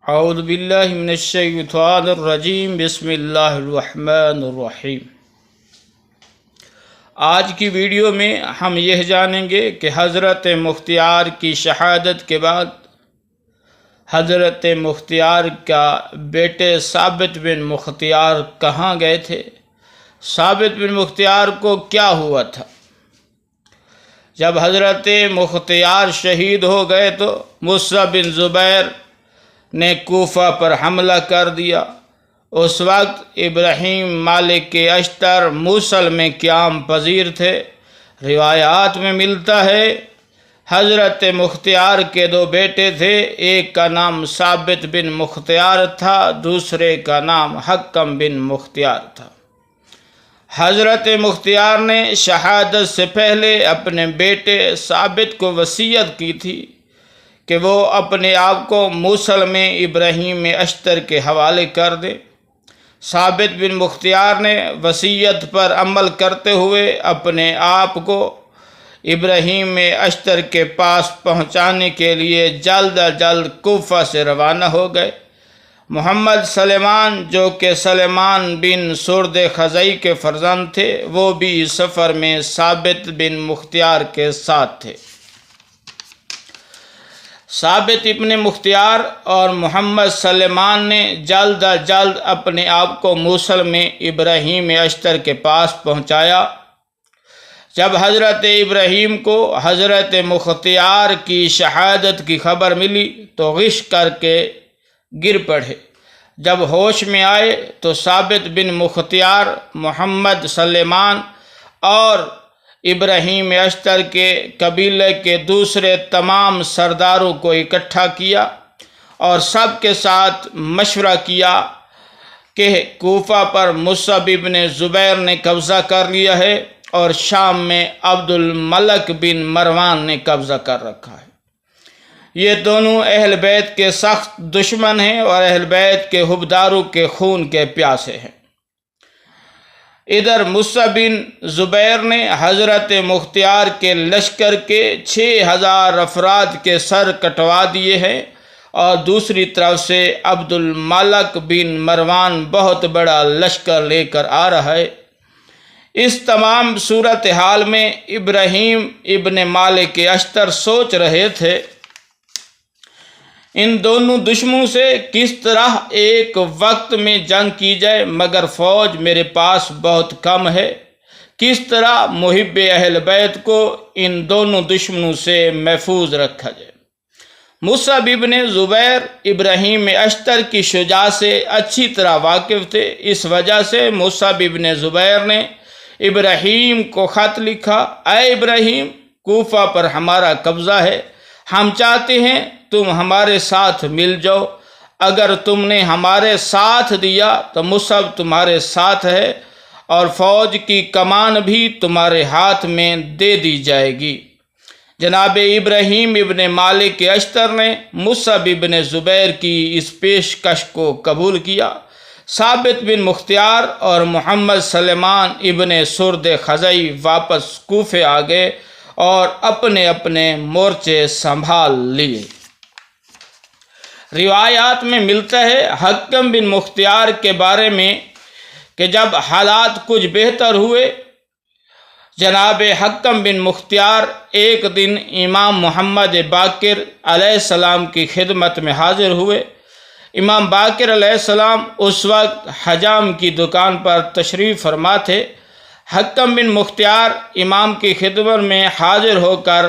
اعوذ باللہ من الشیطان الرجیم بسم اللہ الرحمن الرحیم۔ آج کی ویڈیو میں ہم یہ جانیں گے کہ حضرت مختیار کی شہادت کے بعد حضرت مختیار کا بیٹے ثابت بن مختیار کہاں گئے تھے، ثابت بن مختیار کو کیا ہوا تھا۔ جب حضرت مختیار شہید ہو گئے تو مصعب بن زبیر نے کوفہ پر حملہ کر دیا۔ اس وقت ابراہیم مالک اشتر موصل میں قیام پذیر تھے۔ روایات میں ملتا ہے حضرت مختیار کے دو بیٹے تھے، ایک کا نام ثابت بن مختیار تھا، دوسرے کا نام حکم بن مختیار تھا۔ حضرت مختیار نے شہادت سے پہلے اپنے بیٹے ثابت کو وصیت کی تھی کہ وہ اپنے آپ کو موصل میں ابراہیم اشتر کے حوالے کر دے۔ ثابت بن مختیار نے وصیت پر عمل کرتے ہوئے اپنے آپ کو ابراہیم اشتر کے پاس پہنچانے کے لیے جلد از جلد کوفہ سے روانہ ہو گئے۔ محمد سلیمان جو کہ سلیمان بن سرد خزائی کے فرزند تھے، وہ بھی اس سفر میں ثابت بن مختیار کے ساتھ تھے۔ ثابت ابن مختیار اور محمد سلیمان نے جلد از جلد اپنے آپ کو موصل میں ابراہیم اشتر کے پاس پہنچایا۔ جب حضرت ابراہیم کو حضرت مختیار کی شہادت کی خبر ملی تو غش کر کے گر پڑے۔ جب ہوش میں آئے تو ثابت بن مختیار محمد سلیمان اور ابراہیم اشتر کے قبیلے کے دوسرے تمام سرداروں کو اکٹھا کیا اور سب کے ساتھ مشورہ کیا کہ کوفہ پر مصعب بن زبیر نے قبضہ کر لیا ہے اور شام میں عبد الملک بن مروان نے قبضہ کر رکھا ہے۔ یہ دونوں اہل بیت کے سخت دشمن ہیں اور اہل بیت کے حبداروں کے خون کے پیاسے ہیں۔ ادھر مصعب بن زبیر نے حضرت مختیار کے لشکر کے 6000 افراد کے سر کٹوا دیے ہیں اور دوسری طرف سے عبد الملک بن مروان بہت بڑا لشکر لے کر آ رہا ہے۔ اس تمام صورتحال میں ابراہیم ابن مالک اشتر سوچ رہے تھے ان دونوں دشمنوں سے کس طرح ایک وقت میں جنگ کی جائے، مگر فوج میرے پاس بہت کم ہے۔ کس طرح محب اہل بیت کو ان دونوں دشمنوں سے محفوظ رکھا جائے۔ مصعب ابن زبیر ابراہیم اشتر کی شجاعت سے اچھی طرح واقف تھے، اس وجہ سے مصعب ابن زبیر نے ابراہیم کو خط لکھا، اے ابراہیم، کوفہ پر ہمارا قبضہ ہے، ہم چاہتے ہیں تم ہمارے ساتھ مل جاؤ۔ اگر تم نے ہمارے ساتھ دیا تو مصعب تمہارے ساتھ ہے اور فوج کی کمان بھی تمہارے ہاتھ میں دے دی جائے گی۔ جناب ابراہیم ابن مالک اشتر نے مصعب ابن زبیر کی اس پیشکش کو قبول کیا۔ ثابت بن مختیار اور محمد سلیمان ابن سرد خزائی واپس کوفے آ گئے اور اپنے اپنے مورچے سنبھال لیے۔ روایات میں ملتا ہے حکم بن مختیار کے بارے میں کہ جب حالات کچھ بہتر ہوئے، جناب حکم بن مختیار ایک دن امام محمد باقر علیہ السلام کی خدمت میں حاضر ہوئے۔ امام باقر علیہ السلام اس وقت حجام کی دکان پر تشریف فرما تھے۔ حکم بن مختیار امام کی خدمت میں حاضر ہو کر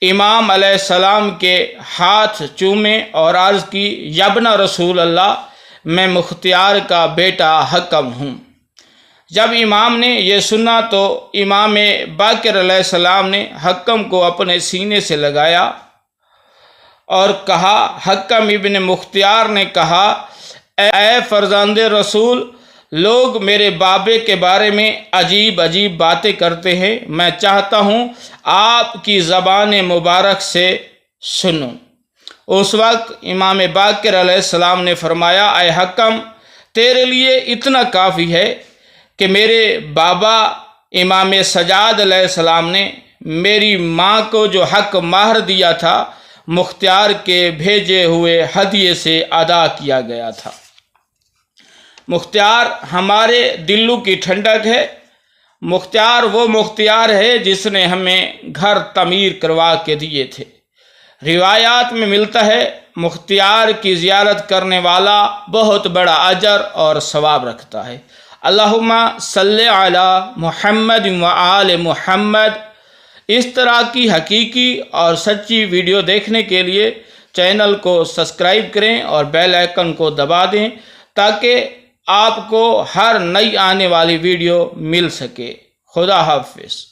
امام علیہ السلام کے ہاتھ چومے اور عرض کی، یابن رسول اللہ، میں مختیار کا بیٹا حکم ہوں۔ جب امام نے یہ سنا تو امام باقر علیہ السلام نے حکم کو اپنے سینے سے لگایا اور کہا، حکم ابن مختیار نے کہا، اے فرزند رسول، لوگ میرے بابے کے بارے میں عجیب عجیب باتیں کرتے ہیں، میں چاہتا ہوں آپ کی زبان مبارک سے سنوں۔ اس وقت امام باقر علیہ السلام نے فرمایا، اے حکم، تیرے لیے اتنا کافی ہے کہ میرے بابا امام سجاد علیہ السلام نے میری ماں کو جو حق مہر دیا تھا مختار کے بھیجے ہوئے ہدیے سے ادا کیا گیا تھا۔ مختار ہمارے دلوں کی ٹھنڈک ہے۔ مختار وہ مختار ہے جس نے ہمیں گھر تعمیر کروا کے دیے تھے۔ روایات میں ملتا ہے مختار کی زیارت کرنے والا بہت بڑا اجر اور ثواب رکھتا ہے۔ اللہم صلی علی محمد و آل محمد۔ اس طرح کی حقیقی اور سچی ویڈیو دیکھنے کے لیے چینل کو سبسکرائب کریں اور بیل آئیکن کو دبا دیں تاکہ آپ کو ہر نئی آنے والی ویڈیو مل سکے۔ خدا حافظ۔